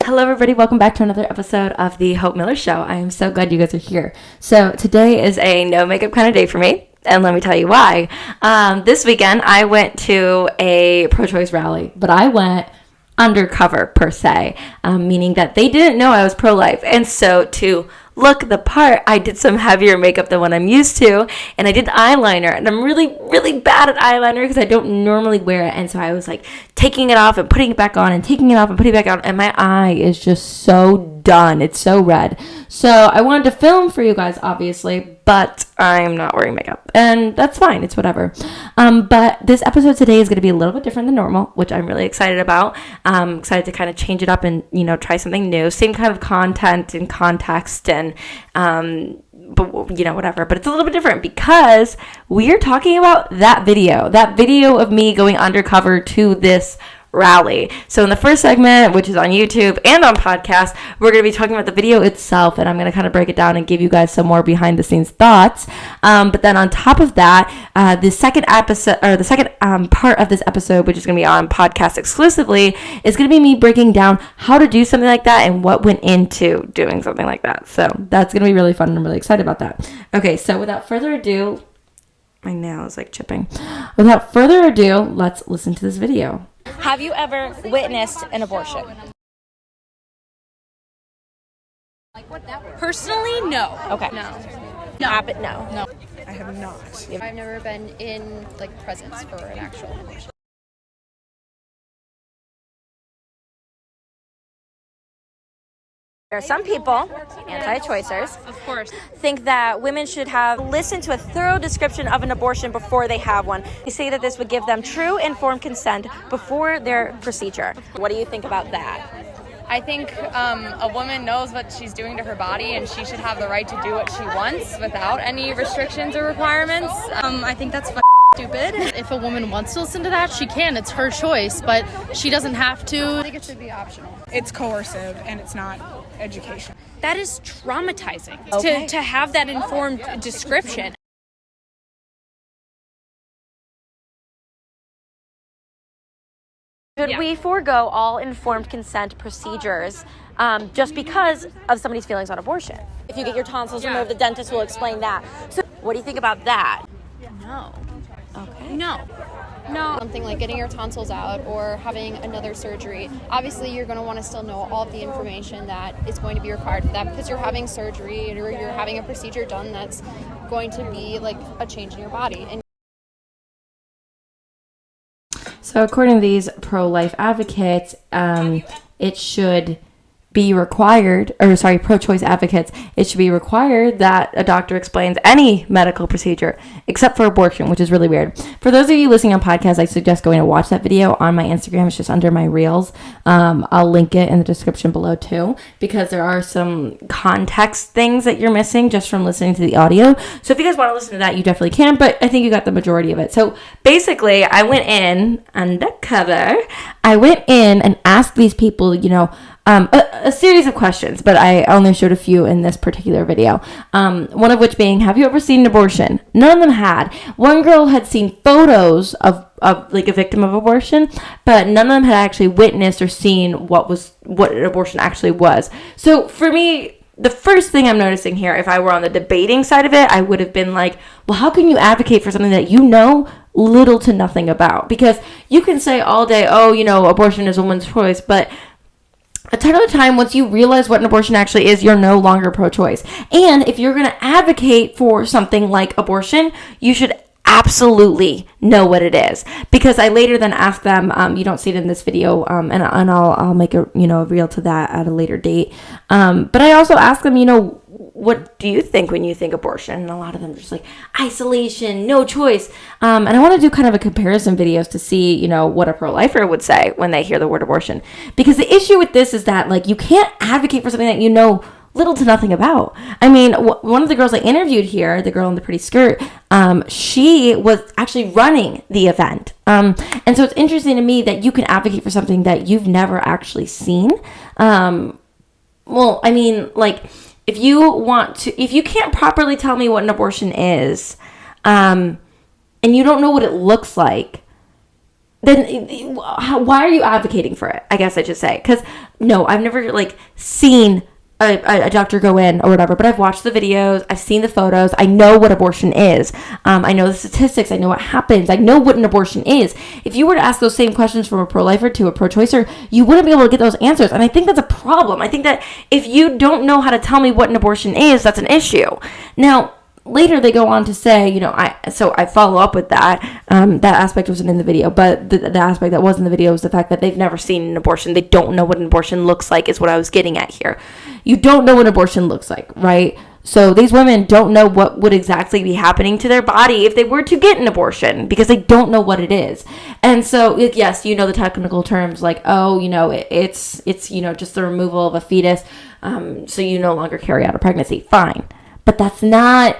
Hello everybody, welcome back to another episode of the Hope Miller Show. I am so glad you guys are here. So today is a no makeup kind of day for me, and let me tell you why. This weekend I went to a pro-choice rally, but I went undercover per se, meaning that they didn't know I was pro-life, and so to look the part, I did some heavier makeup than what I'm used to, and I did eyeliner, and I'm really bad at eyeliner because I don't normally wear it, and so I was like taking it off and putting it back on and taking it off and putting it back on, and my eye is just so done. It's so red. So I wanted to film for you guys, obviously, but I'm not wearing makeup, and that's fine. It's whatever. But this episode today is going to be a little bit different than normal, which I'm really excited about. I'm excited to kind of change it up and, try something new. Same kind of content and context and, but whatever. But it's a little bit different because we are talking about that video of me going undercover to this rally. So in the first segment, which is on YouTube and on podcast, we're going to be talking about the video itself, and I'm going to kind of break it down and give you guys some more behind the scenes thoughts. But then on top of that, the second episode, or the second part of this episode, which is going to be on podcast exclusively, is going to be me breaking down how to do something like that and what went into doing something like that. So that's going to be really fun, and I'm really excited about that. Okay, so without further ado, my nail is like chipping. Without further ado, let's listen to this video. Have you ever witnessed an abortion? Personally, no. Okay. No. No. I have not. I've never been in presence for an actual abortion. There are some people, anti-choicers, Of course. think that women should have listened to a thorough description of an abortion before they have one. They say that this would give them true informed consent before their procedure. What do you think about that? I think a woman knows what she's doing to her body, and she should have the right to do what she wants without any restrictions or requirements. I think that's stupid. If a woman wants to listen to that, she can. It's her choice, but she doesn't have to. I think it should be optional. It's coercive and it's not education. That is traumatizing. Okay. To have that informed description. Should we forego all informed consent procedures just because of somebody's feelings on abortion? If you get your tonsils removed, the dentist will explain that. So what do you think about that? No. Okay. No. Something like getting your tonsils out or having another surgery. Obviously, you're going to want to still know all of the information that is going to be required for that because you're having surgery or you're having a procedure done that's going to be like a change in your body. And So according to these pro-life advocates, it should be required, pro-choice advocates, it should be required that a doctor explains any medical procedure except for abortion, which is really weird. For those of you listening on podcasts, I suggest going to watch that video on my Instagram. It's just under my reels. I'll link it in the description below too, because there are some context things that you're missing just from listening to the audio. So if you guys want to listen to that, you definitely can, but I think you got the majority of it. So basically, I went in undercover. I went in and asked these people, a series of questions, but I only showed a few in this particular video. One of which being, have you ever seen an abortion? None of them had. One girl had seen photos of like a victim of abortion, but none of them had actually witnessed or seen what an abortion actually was. So for me, the first thing I'm noticing here, if I were on the debating side of it, I would have been like, well, how can you advocate for something that you know little to nothing about? Because you can say all day, abortion is a woman's choice, but a ton of the time, once you realize what an abortion actually is, you're no longer pro-choice. And if you're going to advocate for something like abortion, you should absolutely know what it is. Because I later then asked them, you don't see it in this video, and I'll make a reel to that at a later date. But I also asked them, what do you think when you think abortion? And a lot of them are just like, isolation, no choice. And I want to do kind of a comparison videos to see, what a pro-lifer would say when they hear the word abortion. Because the issue with this is that, you can't advocate for something that you know little to nothing about. I mean, one of the girls I interviewed here, the girl in the pretty skirt, she was actually running the event. And so it's interesting to me that you can advocate for something that you've never actually seen. If you can't properly tell me what an abortion is, and you don't know what it looks like, then why are you advocating for it? I guess I should say. Because, no, I've never, like, seen a doctor go in or whatever, but I've watched the videos, I've seen the photos, I know what abortion is, I know the statistics, I know what happens, I know what an abortion is. If you were to ask those same questions from a pro-lifer to a pro-choicer, you wouldn't be able to get those answers, and I think that's a problem. I think that if you don't know how to tell me what an abortion is, that's an issue. Now, later they go on to say, you know, I follow up with that. That aspect wasn't in the video, but the aspect that was in the video was the fact that they've never seen an abortion. They don't know what an abortion looks like, is what I was getting at here. You don't know what an abortion looks like, right? So these women don't know what would exactly be happening to their body if they were to get an abortion, because they don't know what it is. And so, yes, you know the technical terms, like, oh, you know, it's you know, just the removal of a fetus, so you no longer carry out a pregnancy. Fine. But that's not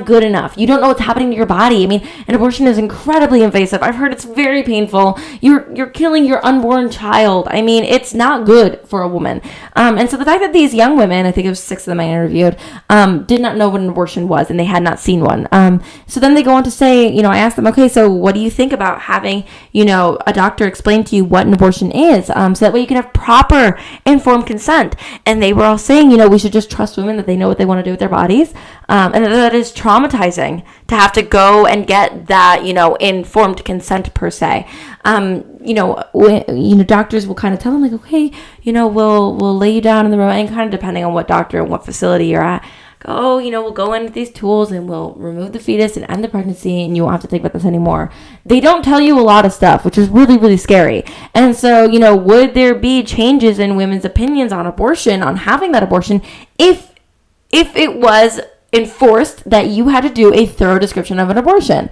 good enough. You don't know what's happening to your body. I mean, an abortion is incredibly invasive. I've heard it's very painful. You're killing your unborn child. I mean, it's not good for a woman. And so the fact that these young women, I think it was 6 of them I interviewed, did not know what an abortion was, and they had not seen one. So then they go on to say, you know, I asked them, okay, so what do you think about having, you know, a doctor explain to you what an abortion is, so that way you can have proper informed consent? And they were all saying, you know, we should just trust women that they know what they want to do with their bodies, and that is traumatizing to have to go and get that, you know, informed consent per se. You know, doctors will kind of tell them, like, okay, you know, we'll lay you down in the room, and kind of depending on what doctor and what facility you're at, go, you know, we'll go in with these tools and we'll remove the fetus and end the pregnancy, and you won't have to think about this anymore. They don't tell you a lot of stuff, which is really, really scary. And so, you know, would there be changes in women's opinions on abortion, on having that abortion, if it was enforced that you had to do a thorough description of an abortion?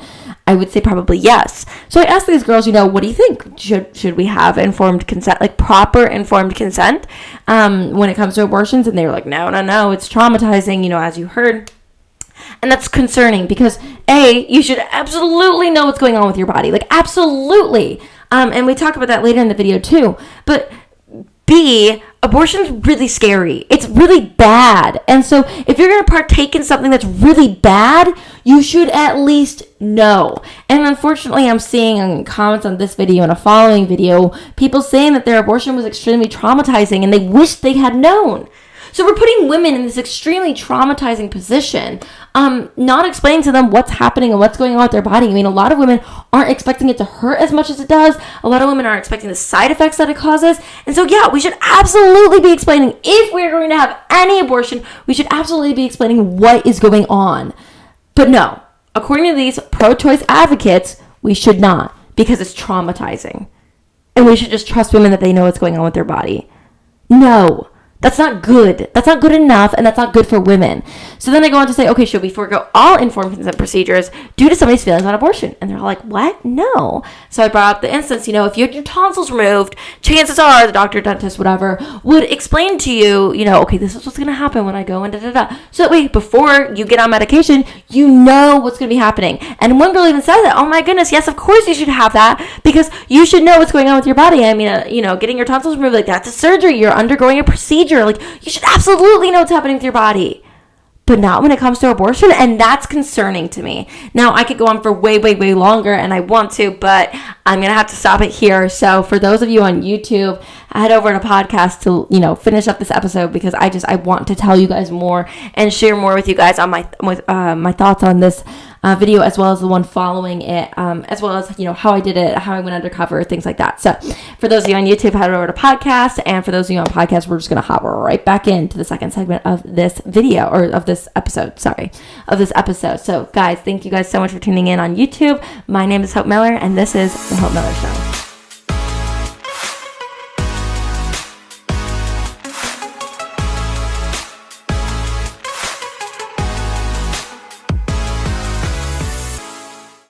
I would say probably yes. So I asked these girls, you know, what do you think? Should we have informed consent, like proper informed consent, when it comes to abortions? And they were like, no, it's traumatizing, you know, as you heard. And that's concerning because A, you should absolutely know what's going on with your body, like absolutely. And we talk about that later in the video too. But B, abortion's really scary. It's really bad. And so if you're going to partake in something that's really bad, you should at least know. And unfortunately, I'm seeing comments on this video and a following video, people saying that their abortion was extremely traumatizing and they wish they had known. So we're putting women in this extremely traumatizing position, not explaining to them what's happening and what's going on with their body. I mean, a lot of women aren't expecting it to hurt as much as it does. A lot of women aren't expecting the side effects that it causes. And so, yeah, we should absolutely be explaining, if we're going to have any abortion, we should absolutely be explaining what is going on. But no, according to these pro-choice advocates, we should not, because it's traumatizing. And we should just trust women that they know what's going on with their body. No. That's not good. That's not good enough, and that's not good for women. So then I go on to say, okay, should we forego all informed consent procedures due to somebody's feelings on abortion? And they're all like, what? No. So I brought up the instance, you know, if you had your tonsils removed, chances are the doctor, dentist, whatever, would explain to you, you know, okay, this is what's going to happen when I go and da-da-da. So that way, before you get on medication, you know what's going to be happening. And one girl even said that, oh my goodness, yes, of course you should have that, because you should know what's going on with your body. I mean, you know, getting your tonsils removed, like, that's a surgery. You're undergoing a procedure. Like, you should absolutely know what's happening with your body, but not when it comes to abortion. And that's concerning to me. Now, I could go on for way, way, way longer, and I want to, but I'm going to have to stop it here. So for those of you on YouTube, head over to podcast to, you know, finish up this episode, because I want to tell you guys more and share more with you guys on my thoughts on this video, as well as the one following it, as well as, you know, how I did it, how I went undercover, things like that. So for those of you on YouTube, head over to podcast, and for those of you on podcast, we're just going to hop right back into the second segment of this video, or of this episode. So guys, thank you guys so much for tuning in on YouTube. My name is Hope Miller, and this is The Hope Miller Show.